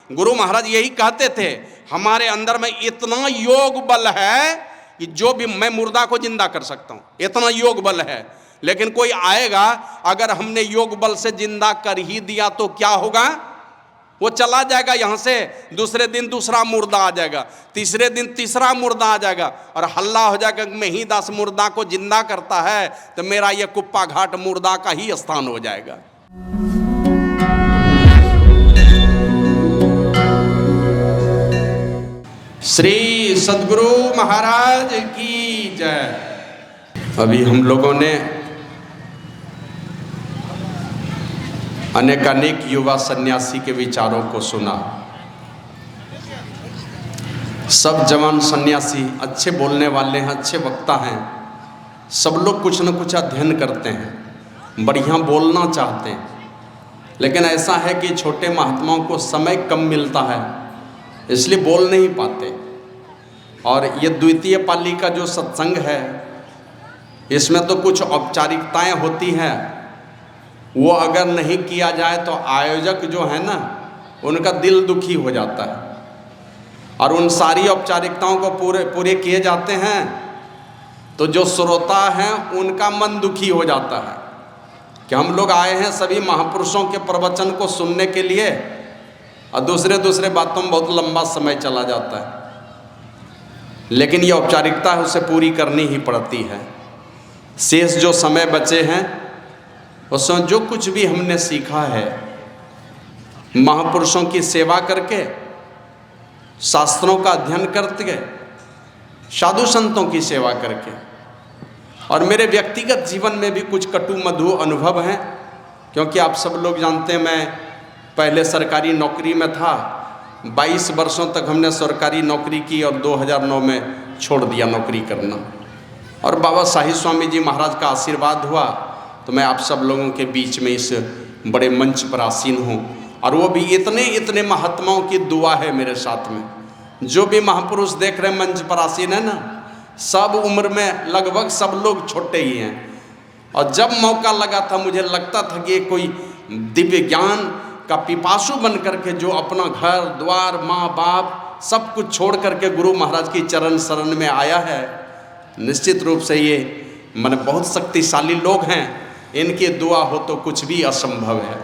गुरु महाराज यही कहते थे, हमारे अंदर में इतना योग बल है कि जो भी मैं मुर्दा को जिंदा कर सकता हूं, इतना योग बल है। लेकिन कोई आएगा, अगर हमने योग बल से जिंदा कर ही दिया तो क्या होगा? वो चला जाएगा यहां से, दूसरे दिन दूसरा मुर्दा आ जाएगा, तीसरे दिन तीसरा मुर्दा आ जाएगा, और हल्ला हो जाएगा कि मैं ही 10 मुर्दा को जिंदा करता है, तो मेरा ये कुप्पा घाट मुर्दा का ही स्थान हो जाएगा। श्री सद्गुरु महाराज की जय। अभी हम लोगों ने अनेकानेक युवा सन्यासी के विचारों को सुना। सब जवान सन्यासी अच्छे बोलने वाले हैं, अच्छे वक्ता हैं, सब लोग कुछ न कुछ अध्ययन करते हैं, बढ़िया बोलना चाहते हैं, लेकिन ऐसा है कि छोटे महात्माओं को समय कम मिलता है, इसलिए बोल नहीं पाते। और ये द्वितीय पाली का जो सत्संग है, इसमें तो कुछ औपचारिकताएं होती हैं, वो अगर नहीं किया जाए तो आयोजक जो है ना, उनका दिल दुखी हो जाता है, और उन सारी औपचारिकताओं को पूरे किए जाते हैं तो जो श्रोता हैं उनका मन दुखी हो जाता है कि हम लोग आए हैं सभी महापुरुषों के प्रवचन को सुनने के लिए, और दूसरे बातों में बहुत लंबा समय चला जाता है। लेकिन ये औपचारिकता है, उसे पूरी करनी ही पड़ती है। शेष जो समय बचे हैं उसमें जो कुछ भी हमने सीखा है, महापुरुषों की सेवा करके, शास्त्रों का अध्ययन करके, साधु संतों की सेवा करके, और मेरे व्यक्तिगत जीवन में भी कुछ कटु मधु अनुभव हैं, क्योंकि आप सब लोग जानते हैं मैं पहले सरकारी नौकरी में था, 22 वर्षों तक हमने सरकारी नौकरी की और 2009 में छोड़ दिया नौकरी करना। और बाबा साहिब स्वामी जी महाराज का आशीर्वाद हुआ तो मैं आप सब लोगों के बीच में इस बड़े मंच पर आसीन हूँ, और वो भी इतने महात्माओं की दुआ है मेरे साथ में। जो भी महापुरुष देख रहे मंच पर आसीन है ना, सब उम्र में लगभग सब लोग छोटे ही हैं, और जब मौका लगा था मुझे लगता था कि कोई दिव्य ज्ञान का पिपासु बन करके जो अपना घर द्वार माँ बाप सब कुछ छोड़ करके गुरु महाराज की चरण शरण में आया है, निश्चित रूप से ये माने बहुत शक्तिशाली लोग हैं, इनकी दुआ हो तो कुछ भी असंभव है।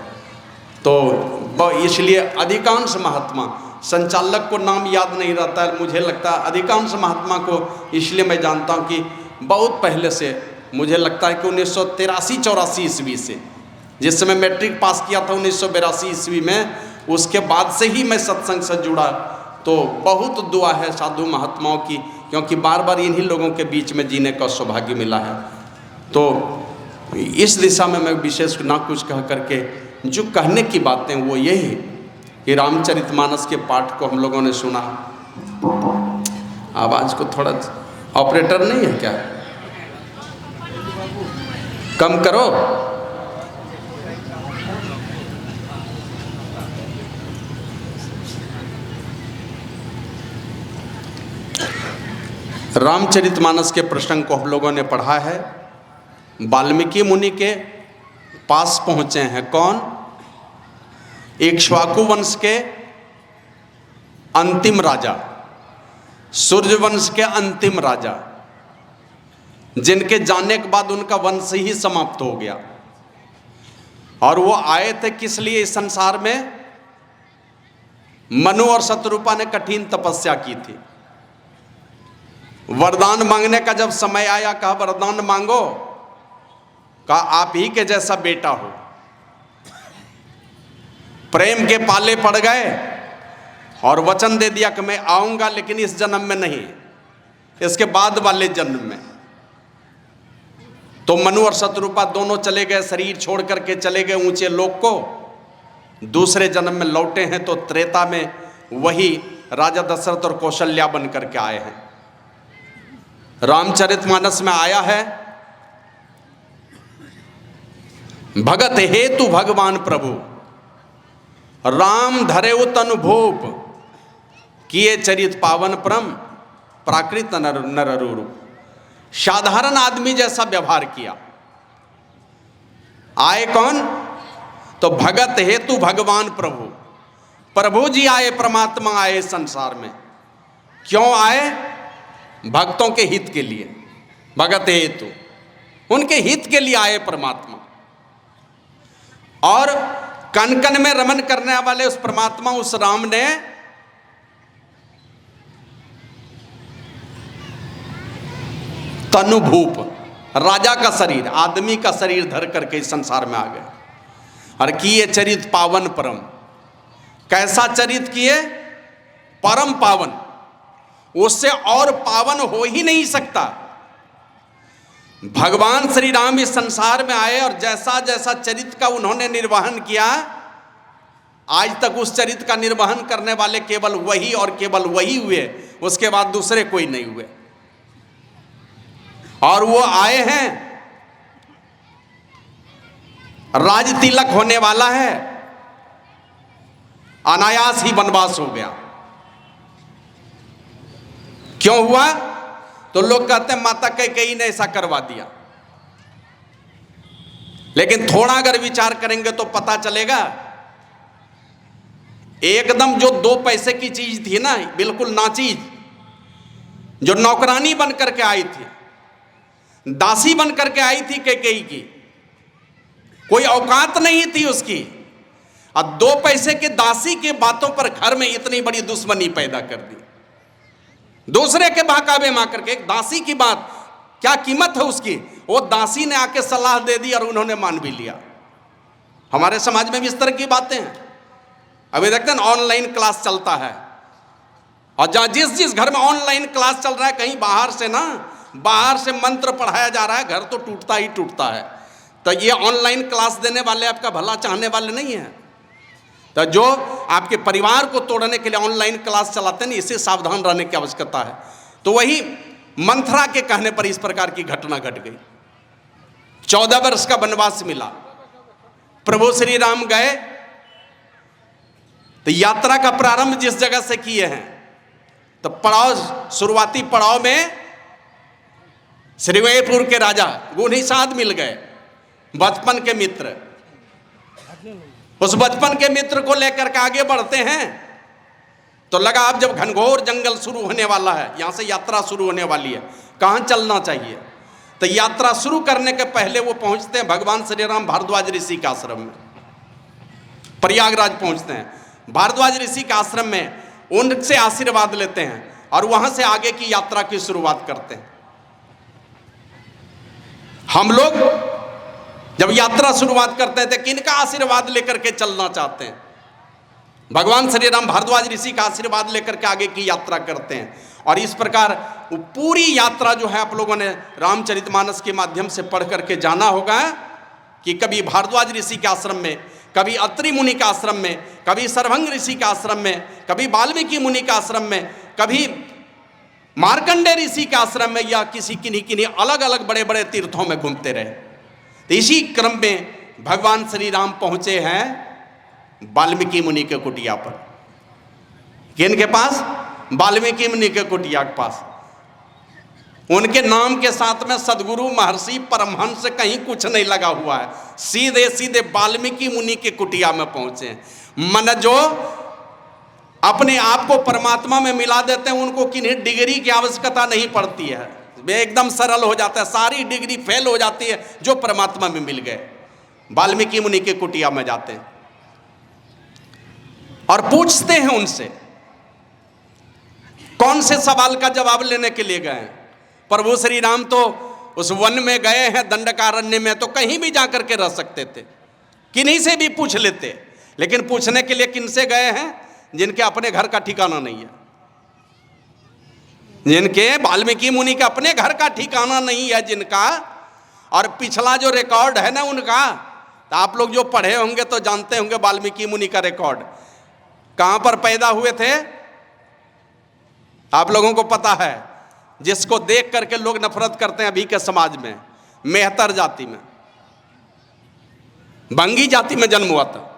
तो इसलिए अधिकांश महात्मा, संचालक को नाम याद नहीं रहता है, मुझे लगता है अधिकांश महात्मा को इसलिए मैं जानता हूँ कि बहुत पहले से, मुझे लगता है कि 1983-84 ईस्वी से, जिस समय मैट्रिक पास किया था 1982 ईस्वी में, उसके बाद से ही मैं सत्संग से जुड़ा। तो बहुत दुआ है साधु महात्माओं की, क्योंकि बार बार इन्हीं लोगों के बीच में जीने का सौभाग्य मिला है। तो इस दिशा में मैं विशेष ना कुछ कह करके, जो कहने की बातें वो यही कि रामचरितमानस के पाठ को हम लोगों ने सुना। आवाज़ को थोड़ा, ऑपरेटर नहीं है क्या, कम करो। रामचरितमानस के प्रसंग को हम लोगों ने पढ़ा है। वाल्मीकि मुनि के पास पहुंचे हैं कौन? इक्ष्वाकु वंश के अंतिम राजा, सूर्य वंश के अंतिम राजा, जिनके जाने के बाद उनका वंश ही समाप्त हो गया। और वो आए थे किस लिए इस संसार में? मनु और शत्रुपा ने कठिन तपस्या की थी। वरदान मांगने का जब समय आया, कहा वरदान मांगो, कहा आप ही के जैसा बेटा हो। प्रेम के पाले पड़ गए और वचन दे दिया कि मैं आऊंगा, लेकिन इस जन्म में नहीं, इसके बाद वाले जन्म में। तो मनु और शत्रुपा दोनों चले गए, शरीर छोड़ करके चले गए ऊंचे लोक को। दूसरे जन्म में लौटे हैं तो त्रेता में वही राजा दशरथ और कौशल्या बन करके आए हैं। रामचरितमानस में आया है, भगत हेतु भगवान प्रभु राम धरेउ तनु भूप, किए चरित पावन परम प्राकृत नर रूप। साधारण आदमी जैसा व्यवहार किया। आए कौन? तो भगत हेतु भगवान प्रभु, प्रभु जी आए, परमात्मा आए संसार में। क्यों आए? भक्तों के हित के लिए, भगत हेतु, उनके हित के लिए आए परमात्मा। और कण कण में रमन करने वाले उस परमात्मा, उस राम ने तनुभूप, राजा का शरीर, आदमी का शरीर धर करके इस संसार में आ गए और किए चरित पावन परम। कैसा चरित किए? परम पावन, उससे और पावन हो ही नहीं सकता। भगवान श्री राम इस संसार में आए और जैसा जैसा चरित्र का उन्होंने निर्वहन किया, आज तक उस चरित्र का निर्वहन करने वाले केवल वही और केवल वही हुए, उसके बाद दूसरे कोई नहीं हुए। और वो आए हैं, राज तिलक होने वाला है, अनायास ही वनवास हो गया। क्यों हुआ? तो लोग कहते हैं माता कैकेयी ने ऐसा करवा दिया, लेकिन थोड़ा अगर विचार करेंगे तो पता चलेगा, एकदम जो 2 पैसे की चीज थी ना, बिल्कुल नाचीज, जो नौकरानी बन करके आई थी, दासी बन करके आई थी कैकेयी की, कोई औकात नहीं थी उसकी, और 2 पैसे के दासी के बातों पर घर में इतनी बड़ी दुश्मनी पैदा कर दी। दूसरे के बहकावे में आकर के, एक दासी की बात, क्या कीमत है उसकी, वो दासी ने आके सलाह दे दी और उन्होंने मान भी लिया। हमारे समाज में भी इस तरह की बातें हैं। अभी देखते हैं ऑनलाइन क्लास चलता है, और जहां जिस घर में ऑनलाइन क्लास चल रहा है, कहीं बाहर से मंत्र पढ़ाया जा रहा है, घर तो टूटता ही टूटता है। तो ये ऑनलाइन क्लास देने वाले आपका भला चाहने वाले नहीं है। तो जो आपके परिवार को तोड़ने के लिए ऑनलाइन क्लास चलाते हैं, इससे सावधान रहने की आवश्यकता है। तो वही मंथरा के कहने पर इस प्रकार की घटना घट गई। 14 वर्ष का वनवास मिला, प्रभु श्री राम गए, तो यात्रा का प्रारंभ जिस जगह से किए हैं, तो शुरुआती पड़ाव में श्रीवेपुर के राजा गुनिसाद मिल गए, बचपन के मित्र। उस बचपन के मित्र को लेकर के आगे बढ़ते हैं, तो लगा अब जब घनघोर जंगल शुरू होने वाला है, यहां से यात्रा शुरू होने वाली है, कहां चलना चाहिए। तो यात्रा शुरू करने के पहले वो पहुंचते हैं भगवान श्री राम भारद्वाज ऋषि के आश्रम में, प्रयागराज पहुंचते हैं। भारद्वाज ऋषि के आश्रम में उनसे आशीर्वाद लेते हैं और वहां से आगे की यात्रा की शुरुआत करते हैं। हम लोग जब यात्रा शुरुआत करते हैं तो किनका आशीर्वाद लेकर के चलना चाहते हैं? भगवान श्री राम भारद्वाज ऋषि का आशीर्वाद लेकर के आगे की यात्रा करते हैं। और इस प्रकार पूरी यात्रा जो है आप लोगों ने रामचरितमानस के माध्यम से पढ़ करके जाना होगा कि कभी भारद्वाज ऋषि के आश्रम में, कभी अत्रि मुनि के आश्रम में, कभी सरभंग ऋषि के आश्रम में, कभी वाल्मीकि मुनि के आश्रम में, कभी मार्कंडे ऋषि के आश्रम में, या किन्हीं अलग अलग बड़े बड़े तीर्थों में घूमते रहे। तो इसी क्रम में भगवान श्री राम पहुंचे हैं वाल्मीकि मुनि के कुटिया पर। किनके पास? वाल्मीकि मुनि के कुटिया के पास। उनके नाम के साथ में सदगुरु महर्षि परमहंस कहीं कुछ नहीं लगा हुआ है, सीधे सीधे वाल्मीकि मुनि के कुटिया में पहुंचे हैं। मन जो अपने आप को परमात्मा में मिला देते हैं, उनको किन्हीं डिग्री की आवश्यकता नहीं पड़ती है, वे एकदम सरल हो जाता है, सारी डिग्री फेल हो जाती है जो परमात्मा में मिल गए। वाल्मीकि मुनि के कुटिया में जाते हैं और पूछते हैं उनसे, कौन से सवाल का जवाब लेने के लिए गए हैं? प्रभु श्री राम तो उस वन में गए हैं, दंडकारण्य में, तो कहीं भी जाकर के रह सकते थे, किन्हीं से भी पूछ लेते। लेकिन पूछने के लिए किनसे गए हैं? जिनके अपने घर का ठिकाना नहीं है, जिनके वाल्मीकि मुनि के अपने घर का ठिकाना नहीं है जिनका, और पिछला जो रिकॉर्ड है ना उनका, तो आप लोग जो पढ़े होंगे तो जानते होंगे वाल्मीकि मुनि का रिकॉर्ड कहां पर पैदा हुए थे। आप लोगों को पता है, जिसको देख करके लोग नफरत करते हैं अभी के समाज में, मेहतर जाति में, बंगी जाति में जन्म हुआ था,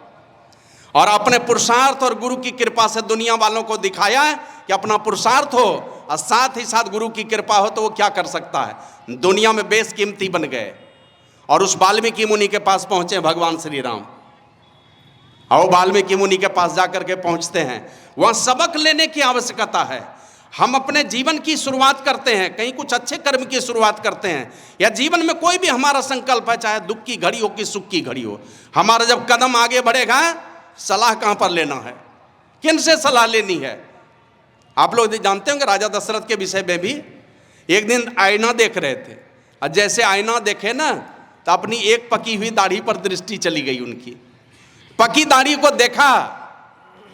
और अपने पुरुषार्थ और गुरु की कृपा से दुनिया वालों को दिखाया है कि अपना पुरुषार्थ हो और साथ ही साथ गुरु की कृपा हो तो वो क्या कर सकता है, दुनिया में बेशकीमती बन गए। और उस वाल्मीकि मुनि के पास पहुंचे भगवान श्री राम। और वाल्मीकि मुनि के पास जाकर के पहुंचते हैं। वहां सबक लेने की आवश्यकता है। हम अपने जीवन की शुरुआत करते हैं, कहीं कुछ अच्छे कर्म की शुरुआत करते हैं, या जीवन में कोई भी हमारा संकल्प है, चाहे दुख की घड़ी हो कि सुख की घड़ी हो, हमारा जब कदम आगे बढ़ेगा, सलाह कहां पर लेना है, किन से सलाह लेनी है। आप लोग जानते होंगे राजा दशरथ के विषय में भी, एक दिन आईना देख रहे थे, और जैसे आईना देखे ना, तो अपनी एक पकी हुई दाढ़ी पर दृष्टि चली गई उनकी। पकी दाढ़ी को देखा,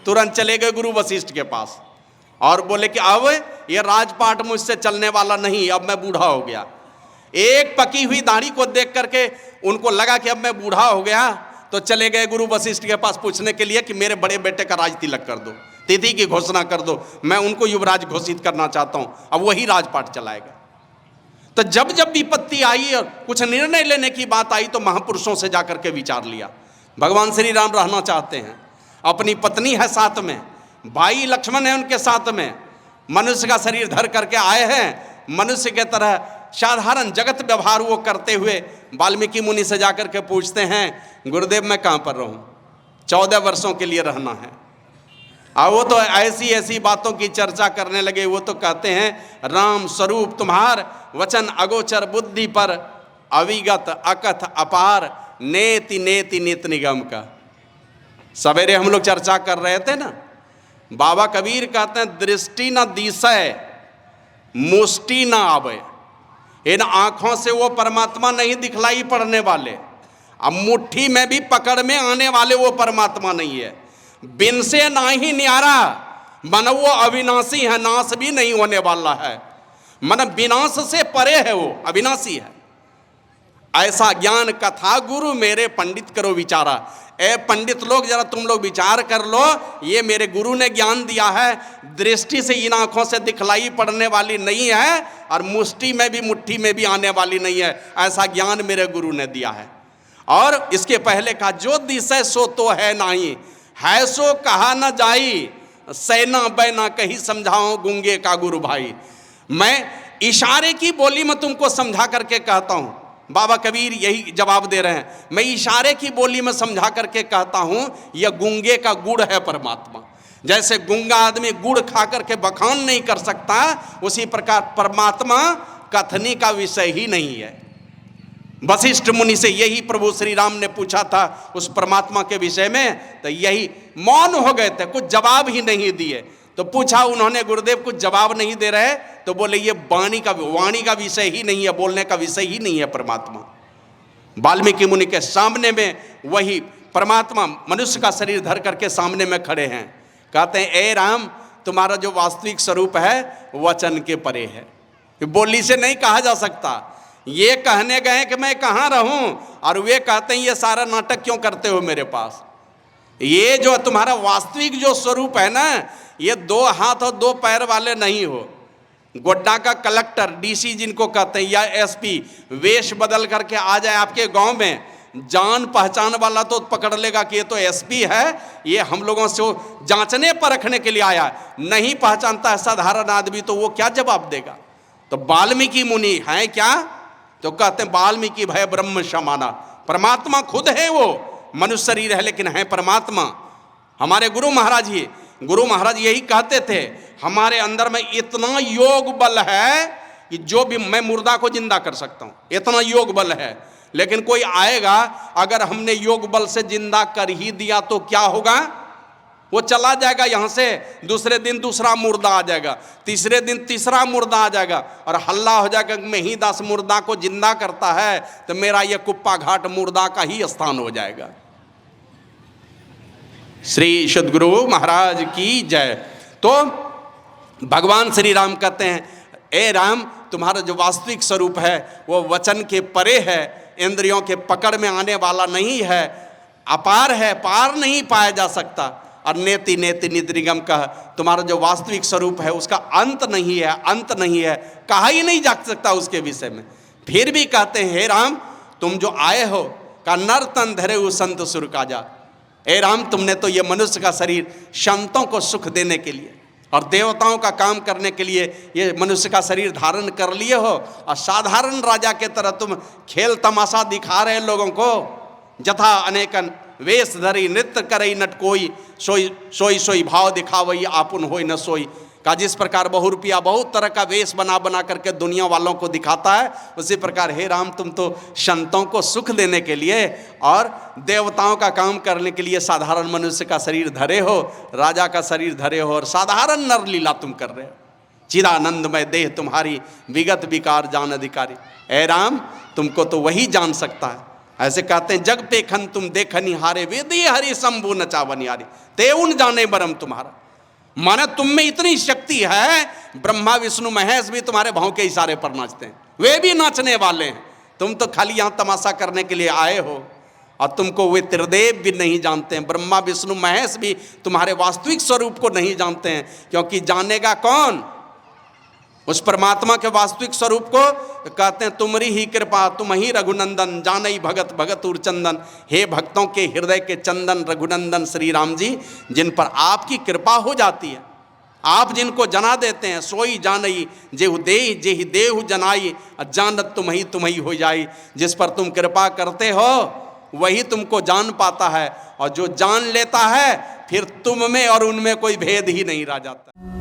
तुरंत चले गए गुरु वशिष्ठ के पास और बोले कि अब ये राजपाट मुझसे चलने वाला नहीं, अब मैं बूढ़ा हो गया। एक पकी हुई दाढ़ी को देख करके उनको लगा कि अब मैं बूढ़ा हो गया, तो चले गए गुरु वशिष्ठ के पास पूछने के लिए कि मेरे बड़े बेटे का राज तिलक कर दो, तिथि की घोषणा कर दो, मैं उनको युवराज घोषित करना चाहता हूं, अब वही राजपाट चलाएगा। तो जब जब विपत्ति आई और कुछ निर्णय लेने की बात आई, तो महापुरुषों से जाकर के विचार लिया। भगवान श्री राम रहना चाहते हैं, अपनी पत्नी है साथ में, भाई लक्ष्मण है उनके साथ में, मनुष्य का शरीर धर करके आए हैं, मनुष्य के तरह साधारण जगत व्यवहार वो करते हुए वाल्मीकि मुनि से जाकर के पूछते हैं, गुरुदेव मैं कहाँ पर रहूं, 14 वर्षों के लिए रहना है। और वो तो ऐसी ऐसी बातों की चर्चा करने लगे। वो तो कहते हैं, राम स्वरूप तुम्हार वचन अगोचर बुद्धि पर, अविगत अकथ अपार, नेति नेति नित निगम का। सवेरे हम लोग चर्चा कर रहे थे ना, बाबा कबीर कहते हैं, दृष्टि न दिशय मुष्टि न आवे। इन आंखों से वो परमात्मा नहीं दिखलाई पड़ने वाले, अब मुट्ठी में भी पकड़ में आने वाले वो परमात्मा नहीं है। बिन से ना ही न्यारा, मन वो अविनाशी है, नाश भी नहीं होने वाला है, मन विनाश से परे है, वो अविनाशी है। ऐसा ज्ञान कथा गुरु मेरे पंडित करो विचारा। ए पंडित लोग, जरा तुम लोग विचार कर लो, ये मेरे गुरु ने ज्ञान दिया है, दृष्टि से इन आंखों से दिखलाई पड़ने वाली नहीं है, और मुष्टि में भी मुट्ठी में भी आने वाली नहीं है। ऐसा ज्ञान मेरे गुरु ने दिया है। और इसके पहले कहा, जो दिशे सो तो है नहीं, है सो कहा न जाई, सैना बैना कहीं समझाओ गूंगे का गुरु भाई। मैं इशारे की बोली में तुमको समझा करके कहता हूं। बाबा कबीर यही जवाब दे रहे हैं, मैं इशारे की बोली में समझा करके कहता हूं, यह गूंगे का गुड़ है परमात्मा। जैसे गूंगा आदमी गुड़ खा करके बखान नहीं कर सकता, उसी प्रकार परमात्मा कथनी का विषय ही नहीं है। वशिष्ठ मुनि से यही प्रभु श्री राम ने पूछा था उस परमात्मा के विषय में, तो यही मौन हो गए थे, कुछ जवाब ही नहीं दिए। तो पूछा उन्होंने, गुरुदेव कुछ जवाब नहीं दे रहे, तो बोले ये वाणी का विषय ही नहीं है, बोलने का विषय ही नहीं है परमात्मा। वाल्मीकि मुनि के सामने में वही परमात्मा मनुष्य का शरीर धर करके सामने में खड़े हैं। कहते हैं, ए राम, तुम्हारा जो वास्तविक स्वरूप है वचन के परे है, बोली से नहीं कहा जा सकता। ये कहने गए कि मैं कहाँ रहूं, और वे कहते हैं ये सारा नाटक क्यों करते हो मेरे पास। ये जो तुम्हारा वास्तविक जो स्वरूप है ना, ये 2 हाथ और 2 पैर वाले नहीं हो। गोड्डा का कलेक्टर, डीसी जिनको कहते हैं, या एसपी वेश बदल करके आ जाए आपके गांव में, जान पहचान वाला तो पकड़ लेगा कि ये तो एसपी है, ये हम लोगों से जांचने परखने के लिए आया। नहीं पहचानता है साधारण आदमी, तो वो क्या जवाब देगा। तो वाल्मीकि मुनि हैं क्या, तो कहते हैं वाल्मीकि भय ब्रह्म समाना, परमात्मा खुद है, वो मनुष्य शरीर है लेकिन है परमात्मा। हमारे गुरु महाराज यही कहते थे, हमारे अंदर में इतना योग बल है कि जो भी मैं मुर्दा को जिंदा कर सकता हूं, इतना योग बल है। लेकिन कोई आएगा, अगर हमने योग बल से जिंदा कर ही दिया तो क्या होगा, वो चला जाएगा यहां से, दूसरे दिन दूसरा मुर्दा आ जाएगा, तीसरे दिन तीसरा मुर्दा आ जाएगा, और हल्ला हो जाएगा कि मैं ही 10 मुर्दा को जिंदा करता है, तो मेरा ये कुप्पा घाट मुर्दा का ही स्थान हो जाएगा। श्री सद्गुरु महाराज की जय। तो भगवान श्री राम कहते हैं, ए राम, तुम्हारा जो वास्तविक स्वरूप है वो वचन के परे है, इंद्रियों के पकड़ में आने वाला नहीं है, अपार है, पार नहीं पाया जा सकता। और नेति नेति निद्रिगम का तुम्हारा जो वास्तविक स्वरूप है उसका अंत नहीं है, अंत नहीं है, कहा ही नहीं जा सकता उसके विषय में। फिर भी कहते हैं, हे राम, तुम जो आए हो का नर तन धरे उ संत सुर का जा। ए राम, तुमने तो ये मनुष्य का शरीर संतों को सुख देने के लिए और देवताओं का काम करने के लिए ये मनुष्य का शरीर धारण कर लिए हो, और साधारण राजा के तरह तुम खेल तमाशा दिखा रहे लोगों को। जथा अनेकन वेश धरी नृत्य करई नट कोई, सोई सोई सोई भाव दिखावई आपुन होई न सोई। का जिस प्रकार बहुरूपिया बहुत तरह का वेश बना बना करके दुनिया वालों को दिखाता है, उसी प्रकार हे राम तुम तो संतों को सुख देने के लिए और देवताओं का काम करने के लिए साधारण मनुष्य का शरीर धरे हो, राजा का शरीर धरे हो और साधारण नर लीला तुम कर रहे हो। चिदानंदमय देह तुम्हारी विगत विकार जान अधिकारी। ए राम तुमको तो वही जान सकता है। ऐसे कहते हैं जग पेखन तुम देखनी हारे, वेदी हरि शंभु नचावनी हारी, ते उन जाने बरम तुम्हारा। माने तुम में इतनी शक्ति है, ब्रह्मा विष्णु महेश भी तुम्हारे भाव के इशारे पर नाचते हैं, वे भी नाचने वाले हैं। तुम तो खाली यहां तमाशा करने के लिए आए हो और तुमको वे त्रिदेव भी नहीं जानते हैं, ब्रह्मा विष्णु महेश भी तुम्हारे वास्तविक स्वरूप को नहीं जानते हैं। क्योंकि जानेगा कौन उस परमात्मा के वास्तविक स्वरूप को? कहते हैं तुम्हारी ही कृपा तुम ही रघुनंदन, जानई भगत भगत उर चंदन। हे भक्तों के हृदय के चंदन रघुनंदन श्री राम जी, जिन पर आपकी कृपा हो जाती है, आप जिनको जना देते हैं, सोई जानई जेहु देहि जेहि देहु जनाई, जानत तुम ही हो जाई। जिस पर तुम कृपा करते हो वही तुमको जान पाता है, और जो जान लेता है फिर तुम में और उनमें कोई भेद ही नहीं रह जाता।